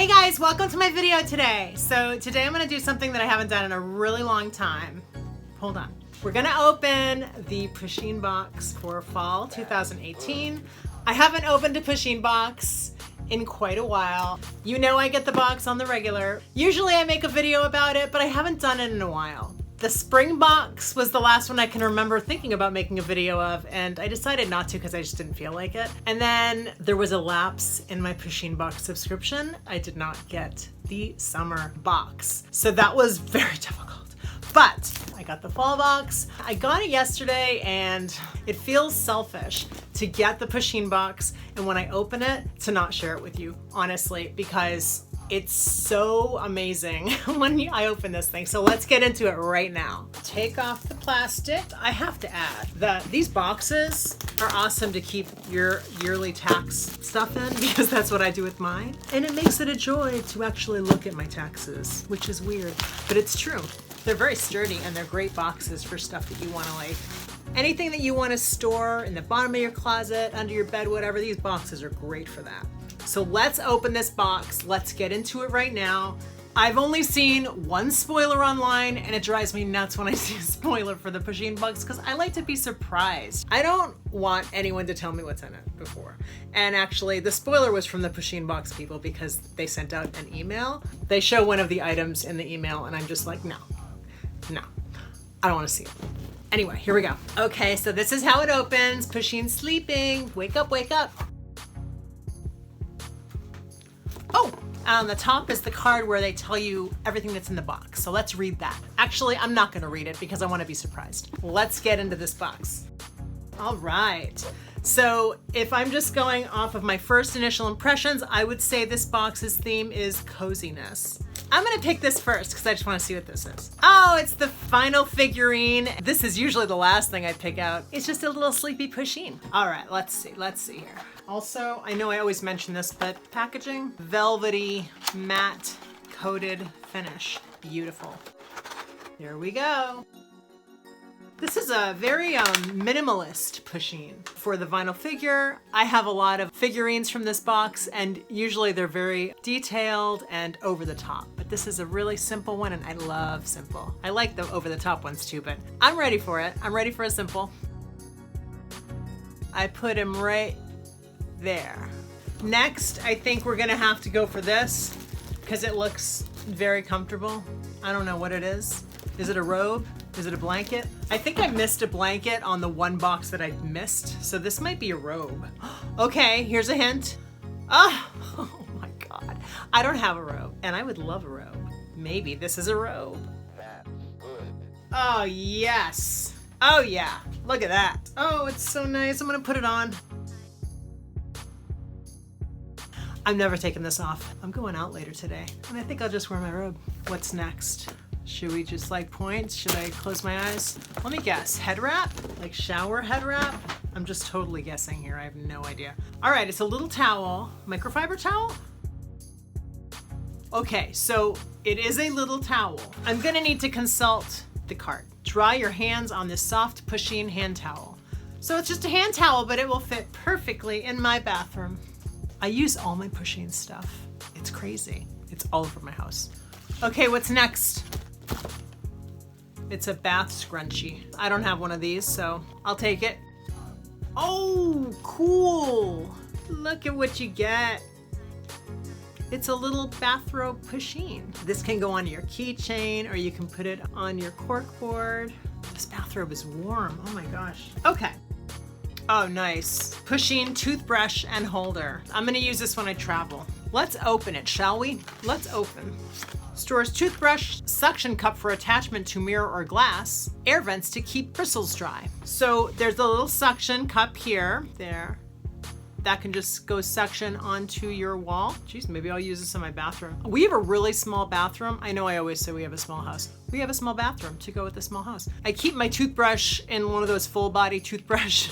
Hey guys, welcome to my video today. So today I'm gonna do something that I haven't done in a really long time. Hold on. We're gonna open the Pusheen Box for fall 2018. I haven't opened a Pusheen Box in quite a while. You know I get the box on the regular. Usually I make a video about it, but I haven't done it in a while. The spring box was the last one I can remember thinking about making a video of, and I decided not to because I just didn't feel like it. And then there was a lapse in my Pusheen Box subscription. I did not get the summer box. So that was very difficult. But I got the fall box. I got it yesterday and it feels selfish to get the Pusheen Box and when I open it to not share it with you, honestly, because it's so amazing when I open this thing. So let's get into it right now. Take off the plastic. I have to add that these boxes are awesome to keep your yearly tax stuff in because that's what I do with mine. And it makes it a joy to actually look at my taxes, which is weird, but it's true. They're very sturdy and they're great boxes for stuff that you want to anything that you want to store in the bottom of your closet, under your bed, whatever, these boxes are great for that. So let's open this box. Let's get into it right now. I've only seen one spoiler online and it drives me nuts when I see a spoiler for the Pusheen Box because I like to be surprised. I don't want anyone to tell me what's in it before. And actually the spoiler was from the Pusheen Box people because they sent out an email. They show one of the items in the email and I'm just like, no, I don't want to see it. Anyway, here we go. Okay, so this is how it opens. Pusheen's sleeping. Wake up, wake up. Oh, on the top is the card where they tell you everything that's in the box. So let's read that. Actually, I'm not gonna read it because I wanna be surprised. Let's get into this box. All right. So if I'm just going off of my first initial impressions, I would say this box's theme is coziness. I'm gonna pick this first because I just wanna see what this is. Oh, it's the final figurine. This is usually the last thing I pick out. It's just a little sleepy Pusheen. All right, let's see here. Also, I know I always mention this, but packaging, velvety, matte, coated finish. Beautiful. Here we go. This is a very minimalist Pusheen. For the vinyl figure, I have a lot of figurines from this box and usually they're very detailed and over the top. But this is a really simple one and I love simple. I like the over the top ones too, but I'm ready for it. I'm ready for a simple. I put him right there. Next, I think we're gonna have to go for this because it looks very comfortable. I don't know what it is. Is it a robe? Is it a blanket? I think I missed a blanket on the one box that I missed, so this might be a robe. Okay, here's a hint. Oh my God. I don't have a robe, and I would love a robe. Maybe this is a robe. Oh yes. Oh yeah, look at that. Oh, it's so nice. I'm gonna put it on. I'm never taking this off. I'm going out later today, and I think I'll just wear my robe. What's next? Should we just like point? Should I close my eyes? Let me guess, head wrap? Like shower head wrap? I'm just totally guessing here, I have no idea. All right, it's a little towel, microfiber towel? Okay, so it is a little towel. I'm gonna need to consult the cart. Dry your hands on this soft Pusheen hand towel. So it's just a hand towel, but it will fit perfectly in my bathroom. I use all my Pusheen stuff. It's crazy. It's all over my house. Okay, what's next? It's a bath scrunchie. I don't have one of these, so I'll take it. Oh, cool. Look at what you get. It's a little bathrobe Pusheen. This can go on your keychain or you can put it on your corkboard. This bathrobe is warm, oh my gosh. Okay. Oh, nice. Pusheen toothbrush and holder. I'm gonna use this when I travel. Let's open it, shall we? Let's open. Stores toothbrush, suction cup for attachment to mirror or glass, air vents to keep bristles dry. So there's a little suction cup here, there. That can just go suction onto your wall. Geez, maybe I'll use this in my bathroom. We have a really small bathroom. I know I always say we have a small house. We have a small bathroom to go with the small house. I keep my toothbrush in one of those full body toothbrush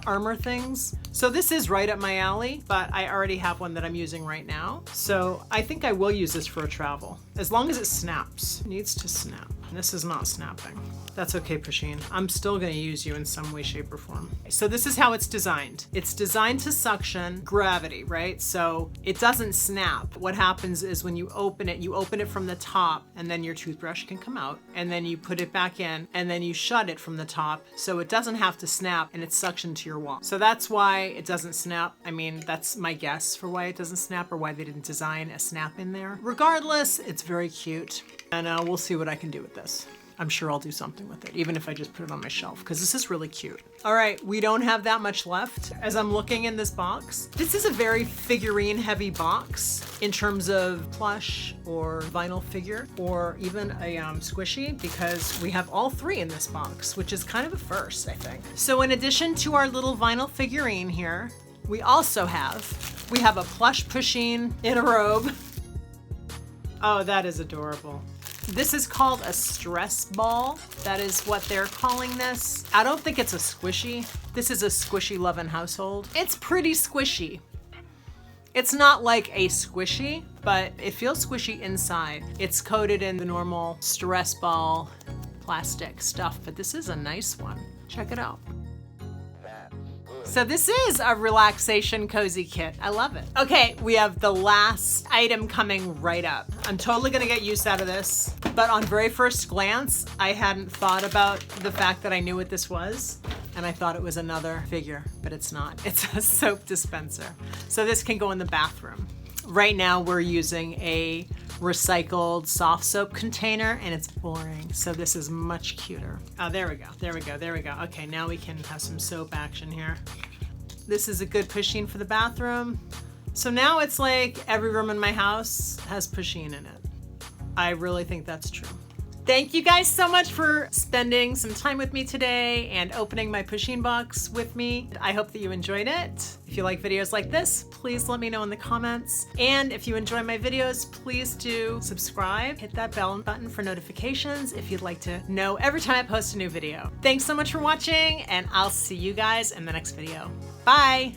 armor things. So this is right up my alley, but I already have one that I'm using right now. So I think I will use this for a travel, as long as it snaps. It needs to snap. This is not snapping. That's okay, Pusheen. I'm still gonna use you in some way, shape, or form. So this is how it's designed. It's designed to suction gravity, right? So it doesn't snap. What happens is when you open it from the top, and then your toothbrush can come out, and then you put it back in, and then you shut it from the top, so it doesn't have to snap, and it's suctioned to your wall. So that's why it doesn't snap. I mean, that's my guess for why it doesn't snap, or why they didn't design a snap in there. Regardless, it's very cute, and we'll see what I can do with this. I'm sure I'll do something with it, even if I just put it on my shelf, because this is really cute. All right, we don't have that much left. As I'm looking in this box, this is a very figurine heavy box in terms of plush or vinyl figure, or even a squishy, because we have all three in this box, which is kind of a first, I think. So in addition to our little vinyl figurine here, we also have a plush Pusheen in a robe. Oh, that is adorable. This is called a stress ball. That is what they're calling this. I don't think it's a squishy. This is a squishy love and household. It's pretty squishy. It's not like a squishy, but it feels squishy inside. It's coated in the normal stress ball plastic stuff, but this is a nice one. Check it out. So this is a relaxation cozy kit. I love it. Okay, we have the last item coming right up. I'm totally gonna get use out of this, but on very first glance, I hadn't thought about the fact that I knew what this was, and I thought it was another figure, but it's not. It's a soap dispenser. So this can go in the bathroom. Right now we're using a recycled soft soap container, and it's boring. So this is much cuter. Oh, there we go, there we go, there we go. Okay, now we can have some soap action here. This is a good Pusheen for the bathroom. So now it's like every room in my house has Pusheen in it. I really think that's true. Thank you guys so much for spending some time with me today and opening my Pusheen box with me. I hope that you enjoyed it. If you like videos like this, please let me know in the comments. And if you enjoy my videos, please do subscribe. Hit that bell button for notifications if you'd like to know every time I post a new video. Thanks so much for watching, and I'll see you guys in the next video. Bye!